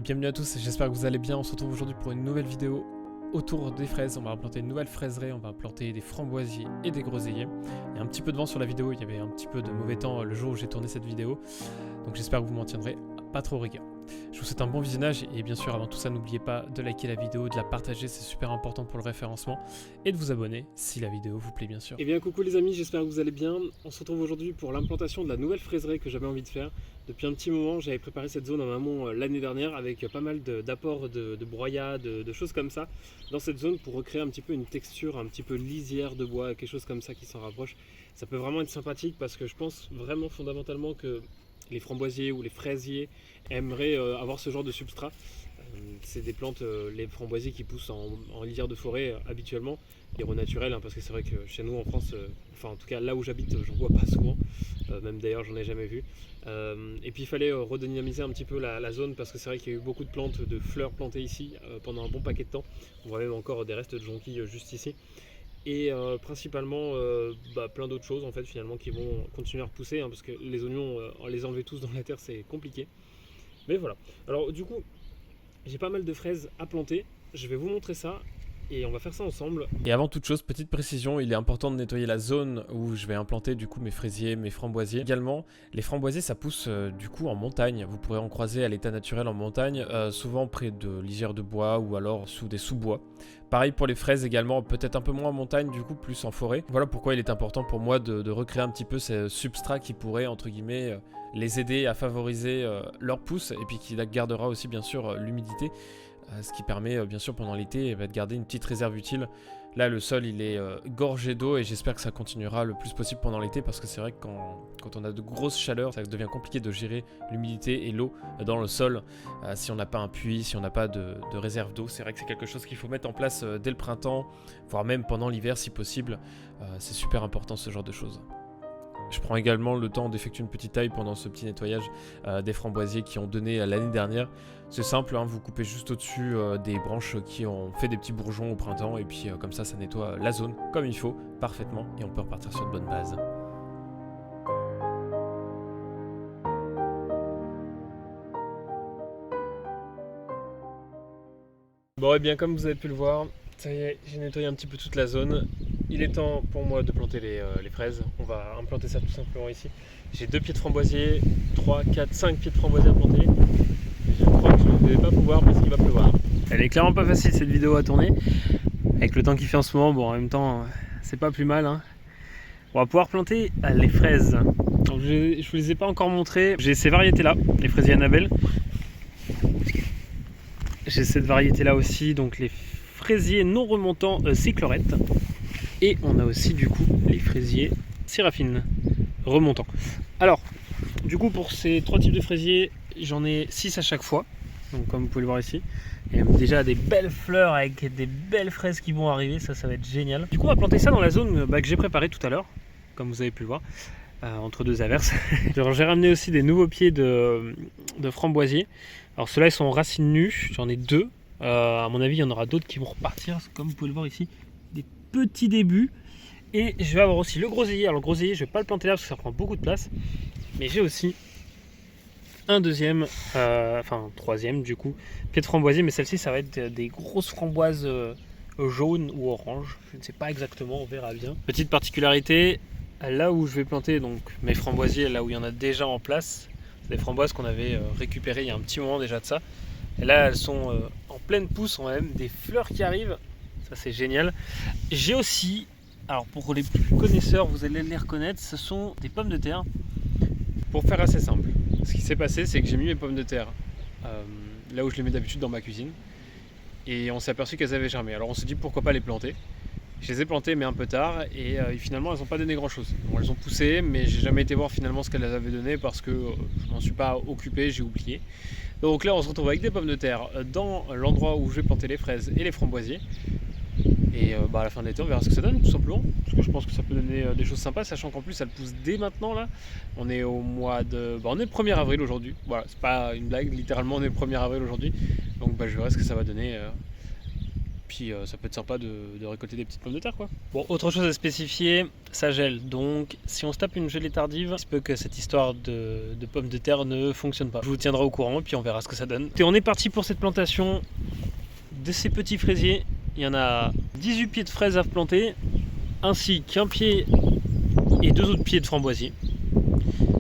bienvenue à tous, j'espère que vous allez bien. On se retrouve aujourd'hui pour une nouvelle vidéo autour des fraises. On va implanter une nouvelle fraiserie, on va implanter des framboisiers et des groseilliers. Il y a un petit peu de vent sur la vidéo, il y avait un petit peu de mauvais temps le jour où j'ai tourné cette vidéo. Donc j'espère que vous m'en tiendrez pas trop rigueur. Je vous souhaite un bon visionnage et bien sûr avant tout ça n'oubliez pas de liker la vidéo, de la partager, c'est super important pour le référencement et de vous abonner si la vidéo vous plaît bien sûr. Et bien coucou les amis, j'espère que vous allez bien. On se retrouve aujourd'hui pour l'implantation de la nouvelle fraiserie que j'avais envie de faire. Depuis un petit moment j'avais préparé cette zone en amont l'année dernière avec pas mal d'apports de broyat, de choses comme ça dans cette zone pour recréer un petit peu une texture un petit peu lisière de bois, quelque chose comme ça qui s'en rapproche. Ça peut vraiment être sympathique parce que je pense vraiment fondamentalement que les framboisiers ou les fraisiers aimeraient avoir ce genre de substrat. C'est des plantes, les framboisiers qui poussent en lisière de forêt habituellement, lierre naturel, hein, parce que c'est vrai que chez nous en France, enfin en tout cas là où j'habite, j'en vois pas souvent, même d'ailleurs j'en ai jamais vu. Et puis il fallait redynamiser un petit peu la zone parce que c'est vrai qu'il y a eu beaucoup de plantes, de fleurs plantées ici pendant un bon paquet de temps. On voit même encore des restes de jonquilles juste ici. Et principalement plein d'autres choses en fait finalement qui vont continuer à repousser hein, parce que les oignons, les enlever tous dans la terre c'est compliqué. Mais voilà, alors du coup j'ai pas mal de fraises à planter, je vais vous montrer ça et on va faire ça ensemble. Et avant toute chose, petite précision, il est important de nettoyer la zone où je vais implanter du coup mes fraisiers, mes framboisiers. Également, les framboisiers ça pousse du coup en montagne, vous pourrez en croiser à l'état naturel en montagne, souvent près de lisières de bois ou alors sous des sous-bois. Pareil pour les fraises également, peut-être un peu moins en montagne du coup, plus en forêt. Voilà pourquoi il est important pour moi de recréer un petit peu ces substrats qui pourraient entre guillemets les aider à favoriser leur pousse et puis qui gardera aussi bien sûr l'humidité. Ce qui permet bien sûr pendant l'été de garder une petite réserve utile. Là le sol il est gorgé d'eau et j'espère que ça continuera le plus possible pendant l'été parce que c'est vrai que quand on a de grosses chaleurs ça devient compliqué de gérer l'humidité et l'eau dans le sol si on n'a pas un puits, si on n'a pas de réserve d'eau. C'est vrai que c'est quelque chose qu'il faut mettre en place dès le printemps, voire même pendant l'hiver si possible. C'est super important ce genre de choses. Je prends également le temps d'effectuer une petite taille pendant ce petit nettoyage des framboisiers qui ont donné l'année dernière. C'est simple, hein, vous coupez juste au-dessus des branches qui ont fait des petits bourgeons au printemps et puis comme ça nettoie la zone comme il faut, parfaitement, et on peut repartir sur de bonnes bases. Bon et bien comme vous avez pu le voir, ça y est, j'ai nettoyé un petit peu toute la zone. Il est temps pour moi de planter les fraises. On va implanter ça tout simplement ici. J'ai 2 pieds de framboisier, 3, 4, 5 pieds de framboisier à planter. Et je crois que je ne vais pas pouvoir parce qu'il va pleuvoir. Elle est clairement pas facile cette vidéo à tourner. Avec le temps qu'il fait en ce moment, bon en même temps c'est pas plus mal. Hein. On va pouvoir planter les fraises. Donc, je vous les ai pas encore montrées. J'ai ces variétés là, les fraisiers Annabelle. J'ai cette variété là aussi, donc les fraisiers non remontants cyclorette. Et on a aussi du coup les fraisiers Séraphine remontants. Alors, du coup pour ces 3 types de fraisiers, j'en ai 6 à chaque fois. Donc comme vous pouvez le voir ici. Il y a déjà des belles fleurs avec des belles fraises qui vont arriver, ça va être génial. Du coup on va planter ça dans la zone que j'ai préparée tout à l'heure, comme vous avez pu le voir, entre 2 averses. J'ai ramené aussi des nouveaux pieds de framboisiers. Alors ceux-là ils sont en racines nues, j'en ai 2. À mon avis il y en aura d'autres qui vont repartir, comme vous pouvez le voir ici. Des petits débuts. Et je vais avoir aussi le groseillier. Alors le groseillier je vais pas le planter là parce que ça prend beaucoup de place. Mais j'ai aussi un deuxième, enfin troisième du coup, pied de framboisier. Mais celle-ci ça va être des grosses framboises jaunes ou oranges. Je ne sais pas exactement, on verra bien. Petite particularité, là où je vais planter donc mes framboisiers, là où il y en a déjà en place, c'est des framboises qu'on avait récupérées il y a un petit moment déjà de ça. Et là elles sont en pleine pousse, on a même des fleurs qui arrivent. Ça c'est génial. J'ai aussi, alors pour les plus connaisseurs, vous allez les reconnaître, ce sont des pommes de terre. Pour faire assez simple, ce qui s'est passé c'est que j'ai mis mes pommes de terre là où je les mets d'habitude dans ma cuisine. Et on s'est aperçu qu'elles avaient germé. Alors on s'est dit pourquoi pas les planter. Je les ai plantées mais un peu tard et finalement elles n'ont pas donné grand chose. Bon, elles ont poussé mais j'ai jamais été voir finalement ce qu'elles avaient donné parce que je m'en suis pas occupé, j'ai oublié. Donc là on se retrouve avec des pommes de terre dans l'endroit où je vais planter les fraises et les framboisiers. Et à la fin de l'été on verra ce que ça donne tout simplement. Parce que je pense que ça peut donner des choses sympas, sachant qu'en plus elle pousse dès maintenant là. On est au mois de... on est le 1er avril aujourd'hui. Voilà, c'est pas une blague, littéralement on est le 1er avril aujourd'hui. Donc je verrai ce que ça va donner. puis ça peut être sympa de récolter des petites pommes de terre quoi. Bon, autre chose à spécifier, ça gèle, donc si on se tape une gelée tardive, il se peut que cette histoire de pommes de terre ne fonctionne pas. Je vous tiendrai au courant, puis on verra ce que ça donne. Et on est parti pour cette plantation de ces petits fraisiers. Il y en a 18 pieds de fraises à planter, ainsi qu'un pied et 2 autres pieds de framboisier.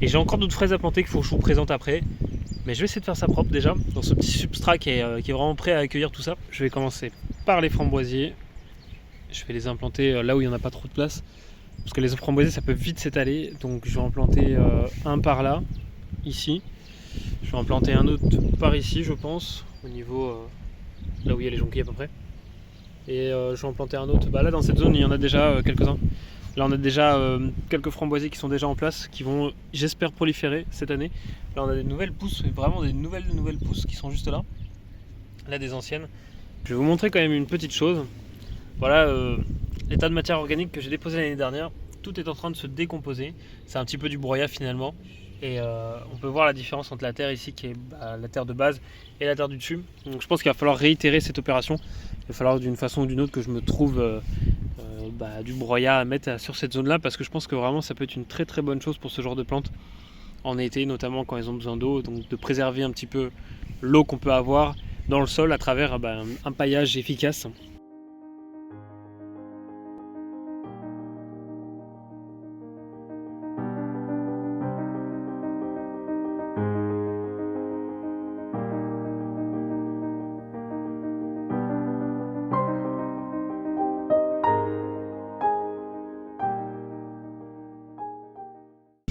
Et j'ai encore d'autres fraises à planter qu'il faut que je vous présente après. Mais je vais essayer de faire ça propre déjà, dans ce petit substrat qui est vraiment prêt à accueillir tout ça. Je vais commencer par les framboisiers. Je vais les implanter là où il n'y en a pas trop de place. Parce que les framboisiers ça peut vite s'étaler. Donc je vais en planter un par là, ici. Je vais en planter un autre par ici je pense, au niveau là où il y a les jonquilles à peu près. Et je vais en planter un autre, là dans cette zone il y en a déjà quelques-uns. Là on a déjà quelques framboisiers qui sont déjà en place, qui vont j'espère proliférer cette année. Là on a des nouvelles pousses, vraiment des nouvelles pousses qui sont juste là. Là des anciennes. Je vais vous montrer quand même une petite chose. Voilà l'état de matière organique que j'ai déposé l'année dernière. Tout est en train de se décomposer. C'est un petit peu du broyat finalement. Et on peut voir la différence entre la terre ici qui est la terre de base et la terre du dessus. Donc je pense qu'il va falloir réitérer cette opération. Il va falloir d'une façon ou d'une autre que je me trouve du broyat à mettre sur cette zone là, parce que je pense que vraiment ça peut être une très très bonne chose pour ce genre de plantes en été, notamment quand elles ont besoin d'eau, donc de préserver un petit peu l'eau qu'on peut avoir dans le sol à travers un paillage efficace.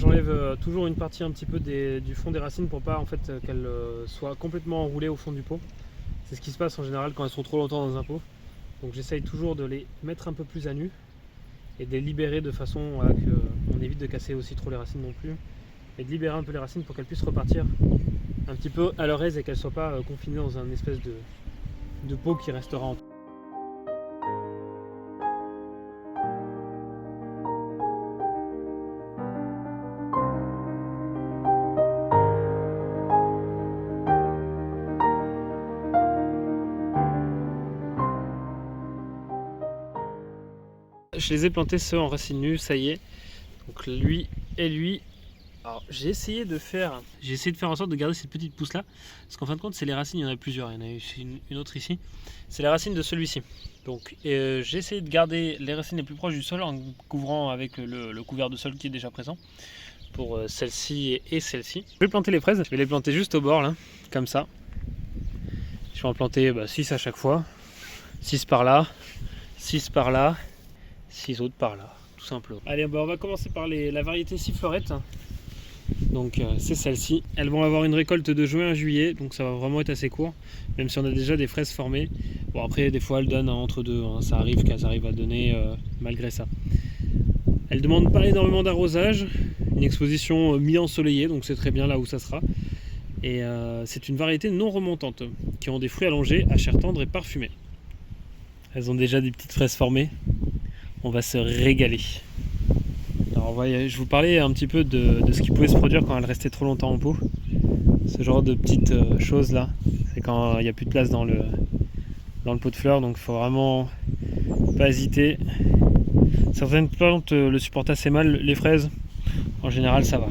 J'enlève toujours une partie un petit peu du fond des racines pour pas en fait qu'elles soient complètement enroulées au fond du pot. C'est ce qui se passe en général quand elles sont trop longtemps dans un pot. Donc j'essaye toujours de les mettre un peu plus à nu et de les libérer de façon à qu'on évite de casser aussi trop les racines non plus. Et de libérer un peu les racines pour qu'elles puissent repartir un petit peu à leur aise et qu'elles ne soient pas confinées dans un espèce de pot qui restera en. Je les ai plantés ceux en racines nues, ça y est. Donc lui et lui. Alors j'ai essayé de faire en sorte de garder cette petite pousse là. Parce qu'en fin de compte c'est les racines, il y en a plusieurs. Il y en a une autre ici. C'est les racines de celui-ci. Donc j'ai essayé de garder les racines les plus proches du sol en couvrant avec le couvert de sol qui est déjà présent. Pour celle-ci et celle-ci. Je vais planter les fraises, je vais les planter juste au bord là, comme ça. Je vais en planter 6 à chaque fois. 6 par là, 6 par là. 6 autres par là, tout simplement. Allez, on va commencer par la variété sifflorette. Donc c'est celle-ci. Elles vont avoir une récolte de juin à juillet, donc ça va vraiment être assez court, même si on a déjà des fraises formées. Bon après, des fois elles donnent entre deux, hein. Ça arrive qu'elles arrivent à donner malgré ça. Elles ne demandent pas énormément d'arrosage, une exposition mi-ensoleillée, donc c'est très bien là où ça sera. Et c'est une variété non remontante, qui ont des fruits allongés, à chair tendre et parfumée. Elles ont déjà des petites fraises formées. On va se régaler. Alors je vous parlais un petit peu de ce qui pouvait se produire quand elle restait trop longtemps en pot. Ce genre de petites choses là, c'est quand il n'y a plus de place dans le pot de fleurs, donc il faut vraiment pas hésiter. Certaines plantes le supportent assez mal, les fraises, en général ça va.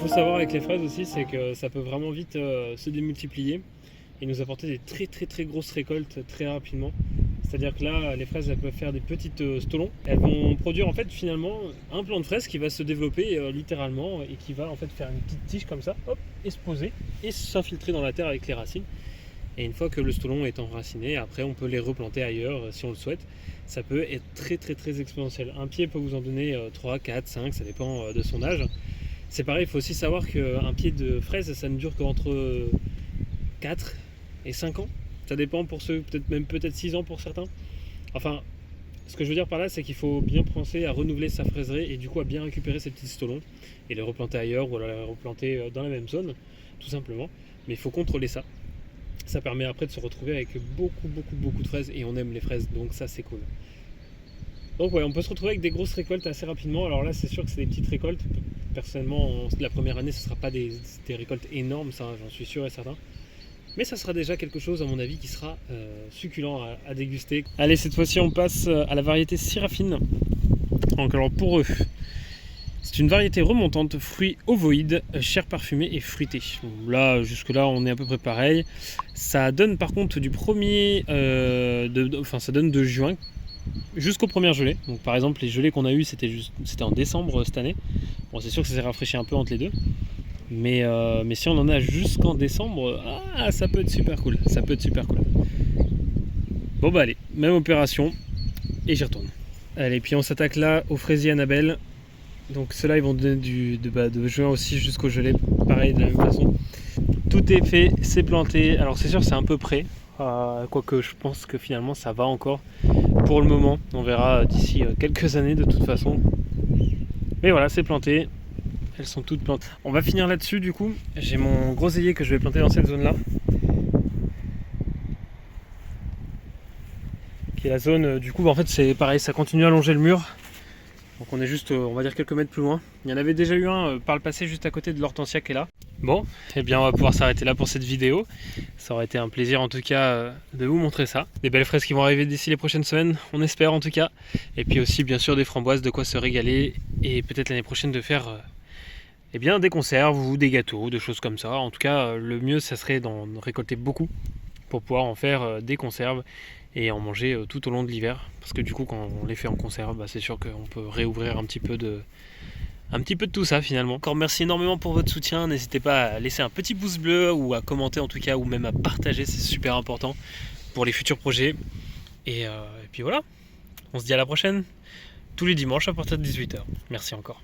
Savoir avec les fraises aussi, c'est que ça peut vraiment vite se démultiplier et nous apporter des très grosses récoltes très rapidement. C'est-à-dire que là, les fraises elles peuvent faire des petites stolons. Elles vont produire en fait finalement un plant de fraise qui va se développer littéralement et qui va en fait faire une petite tige comme ça, hop, et se poser et s'infiltrer dans la terre avec les racines. Et une fois que le stolon est enraciné, après on peut les replanter ailleurs si on le souhaite. Ça peut être très exponentiel. Un pied peut vous en donner 3, 4, 5, ça dépend de son âge. C'est pareil, il faut aussi savoir qu'un pied de fraise, ça ne dure qu'entre 4 et 5 ans. Ça dépend pour ceux, peut-être 6 ans pour certains. Enfin, ce que je veux dire par là, c'est qu'il faut bien penser à renouveler sa fraiserie et du coup à bien récupérer ses petits stolons et les replanter ailleurs ou alors les replanter dans la même zone, tout simplement. Mais il faut contrôler ça. Ça permet après de se retrouver avec beaucoup de fraises et on aime les fraises, donc ça c'est cool. Donc ouais, on peut se retrouver avec des grosses récoltes assez rapidement. Alors là, c'est sûr que c'est des petites récoltes. Personnellement, la première année, ce ne sera pas des récoltes énormes, ça, j'en suis sûr et certain. Mais ça sera déjà quelque chose, à mon avis, qui sera succulent à déguster. Allez, cette fois-ci, on passe à la variété Syrafine. Donc, alors pour eux, c'est une variété remontante, fruits ovoïdes, chair parfumée et fruitée. Là, jusque-là, on est à peu près pareil. Ça donne par contre du premier... ça donne de juin jusqu'aux premières gelées. Donc par exemple, les gelées qu'on a eues, c'était en décembre cette année. Bon, c'est sûr que ça s'est rafraîchi un peu entre les deux. Mais si on en a jusqu'en décembre, ça peut être super cool. Ça peut être super cool. Bon bah allez, même opération. Et j'y retourne. Allez, puis on s'attaque là aux fraisiers Annabelle. Donc ceux-là, ils vont donner de juin aussi jusqu'au gelé. Pareil, de la même façon. Tout est fait, c'est planté. Alors c'est sûr, c'est un peu près. Quoique je pense que finalement, ça va encore. Pour le moment, on verra d'ici quelques années de toute façon. Mais voilà, c'est planté. Elles sont toutes plantées. On va finir là-dessus du coup. J'ai mon groseillier que je vais planter dans cette zone-là. Qui est la zone, du coup, en fait c'est pareil, ça continue à longer le mur. Donc on est juste, on va dire quelques mètres plus loin. Il y en avait déjà eu un par le passé juste à côté de l'hortensia qui est là. Bon, et bien on va pouvoir s'arrêter là pour cette vidéo. Ça aurait été un plaisir en tout cas de vous montrer ça. Des belles fraises qui vont arriver d'ici les prochaines semaines, on espère en tout cas. Et puis aussi bien sûr des framboises, de quoi se régaler. Et peut-être l'année prochaine de faire des conserves ou des gâteaux, des choses comme ça. En tout cas, le mieux ça serait d'en récolter beaucoup pour pouvoir en faire des conserves et en manger tout au long de l'hiver. Parce que du coup quand on les fait en conserve, c'est sûr qu'on peut réouvrir un petit peu de tout ça finalement. Encore merci énormément pour votre soutien, n'hésitez pas à laisser un petit pouce bleu ou à commenter en tout cas, ou même à partager, c'est super important pour les futurs projets. Et puis voilà, on se dit à la prochaine, tous les dimanches à partir de 18 h. Merci encore.